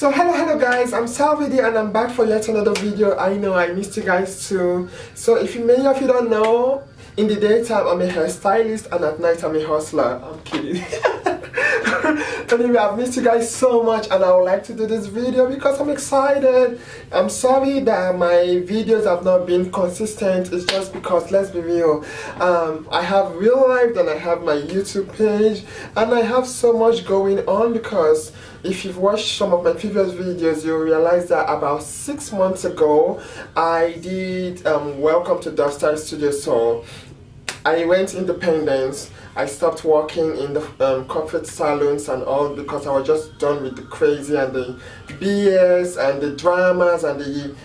So hello guys, I'm Salvies and I'm back for yet another video. I know I missed you guys too. So if many of you don't know, in the daytime I'm a hairstylist and at night I'm a hustler. I'm kidding. Anyway, I've missed you guys so much and I would like to do this video because I'm excited. I'm sorry that my videos have not been consistent. It's just because, let's be real, I have real life, then I have my YouTube page, and I have so much going on because if you've watched some of my previous videos, you'll realize that about 6 months ago I did welcome to Dovestyles Studio. So I went independent. I stopped working in the corporate salons and all because I was just done with the crazy and the BS and the dramas and the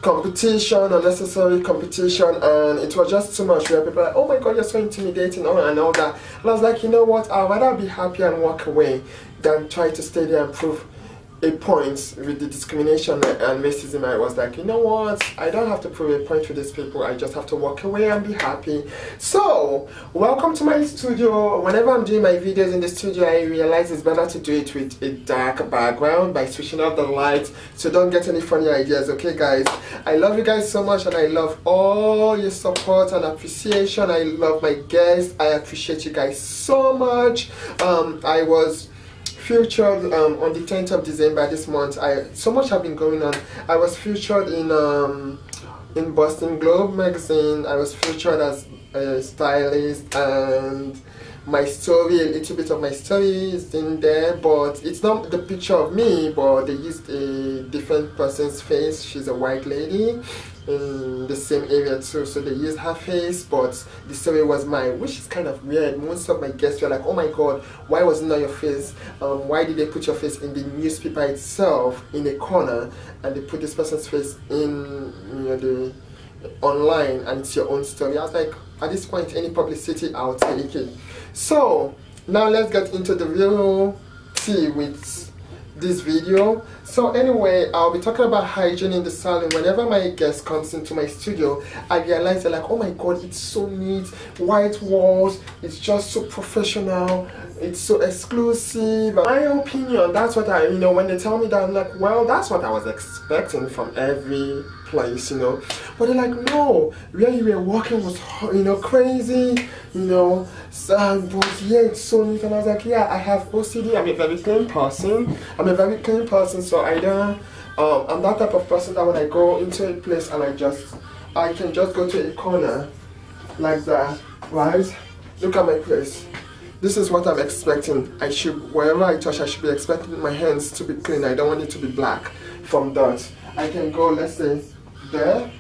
competition, unnecessary competition, and it was just too much where people were like, oh my god, you're so intimidating and all that. And I was like, you know what, I'd rather be happy and walk away than try to stay there and prove a point with the discrimination and racism. I was like, you know what, I don't have to prove a point with these people, I just have to walk away and be happy. So welcome to my studio. Whenever I'm doing my videos in the studio, I realize it's better to do it with a dark background by switching off the lights, so don't get any funny ideas. Okay guys, I love you guys so much and I love all your support and appreciation. I love my guests. I appreciate you guys so much. I was featured on the 10th of December this month. So much have been going on. I was featured in Boston Globe magazine. I was featured as a stylist, and my story, a little bit of my story is in there, but it's not the picture of me, but they used a different person's face. She's a white lady in the same area too, so they used her face, but the story was mine, which is kind of weird. Most of my guests were like, oh my god, why was it not your face? Why did they put your face in the newspaper itself in a corner, and they put this person's face in, you know, the online, and it's your own story? I was like, at this point, any publicity, I'll take it. So now let's get into the real tea with this video. So anyway, I'll be talking about hygiene in the salon. Whenever my guest comes into my studio, I realize they're like, oh my god, it's so neat, white walls, it's just so professional, it's so exclusive. My opinion, that's what I, you know, when they tell me that, I'm like, well, that's what I was expecting from every place, you know. But they're like, no, where you were walking was, you know, crazy, you know, but yeah, it's so neat. And I was like, yeah, I have OCD. I'm a very clean person. So I don't, I'm that type of person that when I go into a place and I can just go to a corner like that, right? Look at my place. This is what I'm expecting. Wherever I touch, I should be expecting my hands to be clean. I don't want it to be black from dirt. I can go, let's say, there.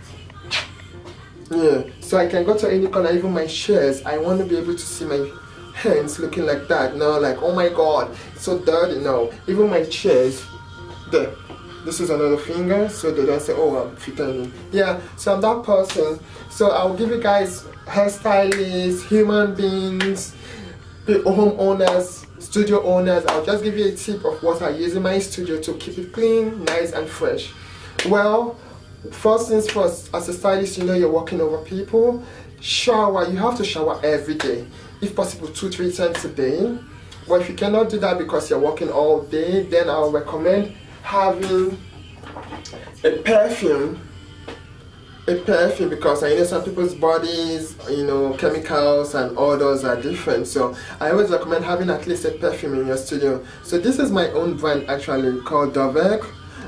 Yeah, so I can go to any corner, even my chairs. I want to be able to see my hands looking like that. No, like, oh my god, it's so dirty. No, even my chairs, there. This is another finger, so they don't say, oh, I'm pretending. Yeah, so I'm that person. So I'll give you guys hairstylists, human beings, homeowners, studio owners. I'll just give you a tip of what I use in my studio to keep it clean, nice and fresh. Well, first things first, as a stylist, you know you're working over people. Shower, you have to shower every day, if possible 2-3 times a day. But if you cannot do that because you're working all day, then I'll recommend having a perfume, because I know some people's bodies, you know, chemicals and odors are different. So I always recommend having at least a perfume in your studio. So this is my own brand actually, called Dovestyles.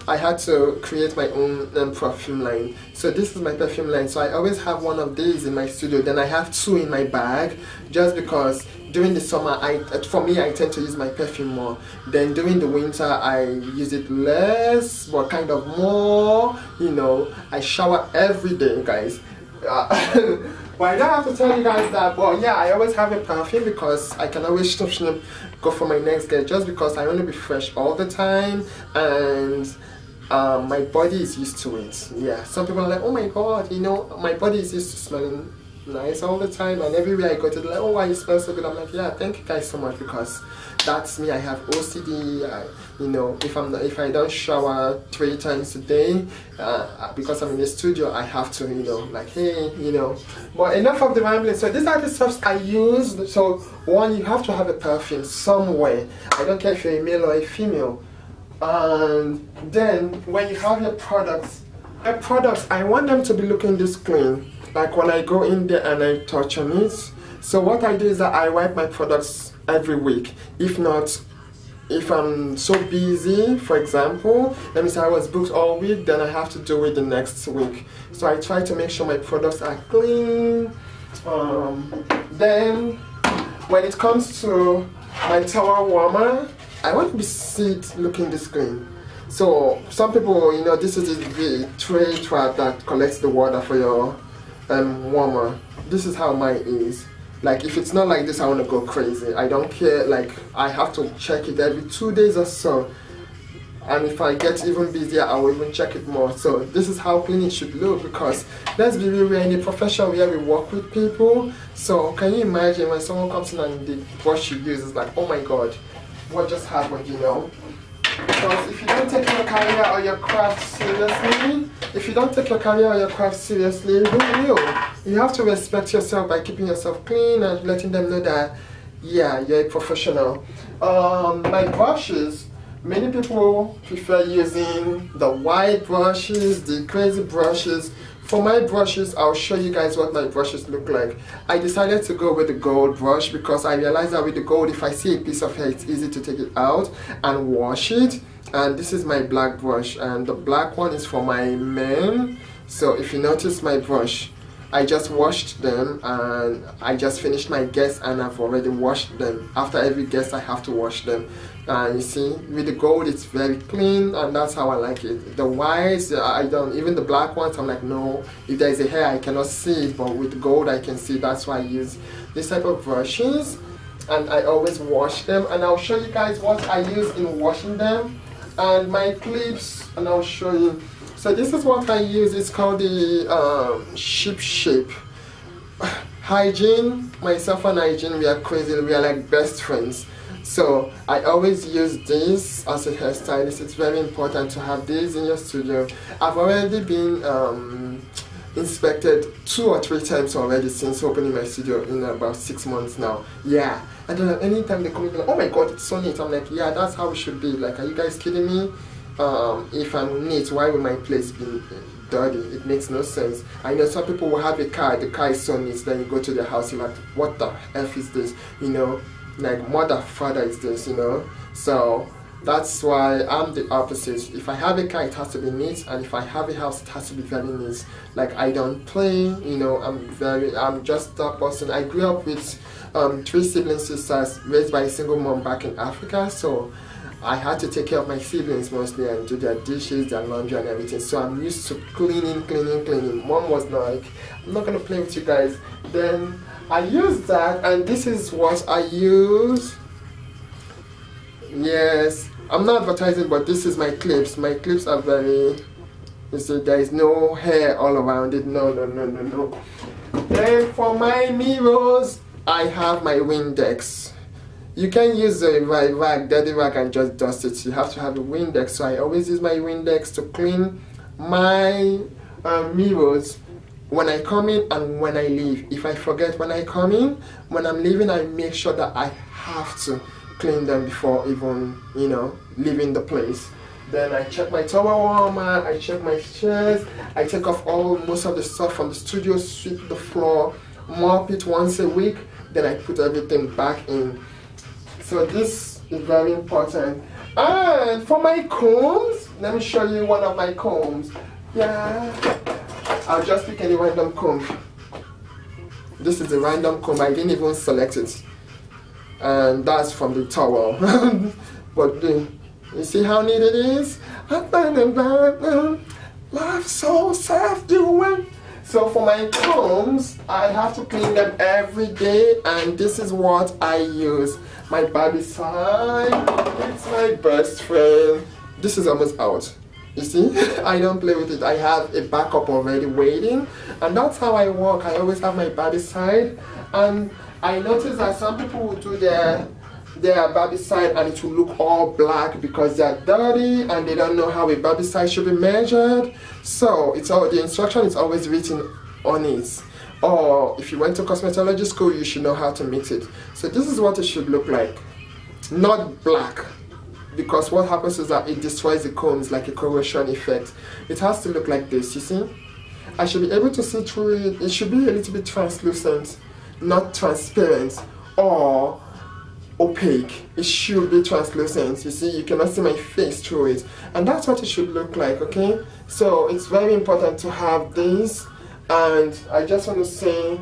I had to create my own perfume line. So this is my perfume line. So I always have one of these in my studio. Then I have 2 in my bag, just because during the summer, for me, I tend to use my perfume more. Then during the winter, I use it less, but kind of more. You know, I shower every day, guys. Well, I don't have to tell you guys that, but yeah, I always have a perfume because I can always go for my next get, just because I want to be fresh all the time, and my body is used to it. Yeah, some people are like, oh my god, you know, my body is used to smelling nice all the time, and everywhere I go to, like, oh, why you smell so good? I'm like, yeah, thank you guys so much, because that's me. I have OCD. You know, if I don't shower 3 times a day, because I'm in the studio, I have to, you know, like, hey, you know. But enough of the rambling. So these are the stuffs I use. So one, you have to have a perfume somewhere. I don't care if you're a male or a female. And then when you have your products, I want them to be looking this clean. Like when I go in there and I touch on it. So what I do is that I wipe my products every week. If not, if I'm so busy, for example, let me say I was booked all week, then I have to do it the next week. So I try to make sure my products are clean. Then when it comes to my towel warmer, I want to be seat looking this clean. So some people, you know, this is the tray trap that collects the water for your warmer. This is how mine is. Like if it's not like this, I want to go crazy. I don't care, like I have to check it every 2 days or so. And if I get even busier, I will even check it more. So this is how clean it should look, because let's be real, we're in a profession where we work with people. So can you imagine when someone comes in and the brush you use is like, oh my god, what just happened, you know? Because if you don't take your career or your craft seriously, who will? You have to respect yourself by keeping yourself clean and letting them know that, yeah, you're a professional. My brushes, many people prefer using the white brushes, the crazy brushes. For my brushes, I'll show you guys what my brushes look like. I decided to go with the gold brush because I realized that with the gold, if I see a piece of hair, it's easy to take it out and wash it. And this is my black brush, and the black one is for my men. So if you notice my brush, I just washed them and I just finished my guests and I've already washed them. After every guest I have to wash them. And you see, with the gold it's very clean, and that's how I like it. The whites, I don't, even the black ones, I'm like, no, if there's a hair I cannot see it, but with gold I can see. That's why I use this type of brushes, and I always wash them. And I'll show you guys what I use in washing them, and my clips, and I'll show you. So this is what I use. It's called the Ship Shape. Hygiene, myself and Hygiene, we are crazy. We are like best friends. So I always use this as a hairstylist. It's very important to have this in your studio. I've already been inspected 2 or 3 times already since opening my studio in about 6 months now. Yeah. And then anytime they come in, like, oh my god, it's so neat. I'm like, yeah, that's how it should be. Like, are you guys kidding me? If I'm neat, why would my place be dirty? It makes no sense. I know some people will have a car, the car is so neat, then you go to their house, you're like, what the F is this? You know, like, mother, father is this, you know? So that's why I'm the opposite. If I have a car, it has to be neat, and if I have a house, it has to be very neat. Like, I don't play, you know, I'm just that person. I grew up with 3 sibling sisters raised by a single mom back in Africa, so I had to take care of my siblings mostly and do their dishes, their laundry and everything. So I'm used to cleaning. Mom was like, I'm not gonna play with you guys. Then I use that, and this is what I use. Yes, I'm not advertising, but this is my clips. My clips are very, you see, there is no hair all around it. No. Then for my mirrors, I have my Windex. You can use a rag, dirty rag, and just dust it. You have to have a Windex. So I always use my Windex to clean my mirrors when I come in and when I leave. If I forget when I come in, when I'm leaving, I make sure that I have to clean them before even, you know, leaving the place. Then I check my towel warmer, I check my chairs, I take off most of the stuff from the studio, sweep the floor, mop it once a week, then I put everything back in. So this is very important. And for my combs, let me show you one of my combs. Yeah, I'll just pick any random comb. This is a random comb, I didn't even select it. And that's from the towel. But you see how neat it is? Life so soft, you win. So for my combs, I have to clean them every day, and this is what I use. My baby side, it's my best friend. This is almost out. You see, I don't play with it. I have a backup already waiting, and that's how I work. I always have my baby side, and I notice that some people will do their baby side and it will look all black because they are dirty and they don't know how a baby side should be measured. So it's all, the instruction is always written on it. Or if you went to cosmetology school, you should know how to mix it. So this is what it should look like. Not black, because what happens is that it destroys the combs, like a corrosion effect. It has to look like this, you see. I should be able to see through it. It should be a little bit translucent, not transparent or opaque. It should be translucent. You see, you cannot see my face through it, and that's what it should look like. Okay, so it's very important to have this, and I just want to say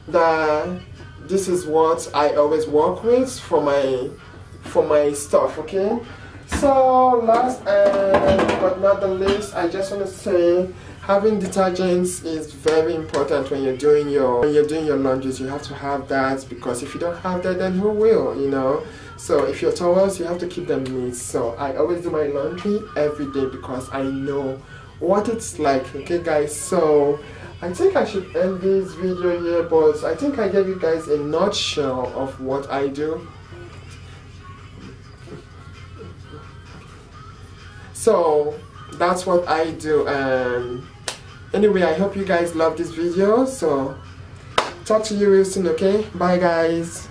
that this is what I always work with for my stuff. Okay, so last but not the least, I just want to say having detergents is very important when you're doing your laundries. You have to have that, because if you don't have that, then who will, you know? So if your towels, you have to keep them neat. So I always do my laundry every day because I know what it's like. Okay guys, so I think I should end this video here, but I think I gave you guys a nutshell of what I do. So that's what I do, and anyway, I hope you guys love this video. So talk to you real soon. Okay, bye guys.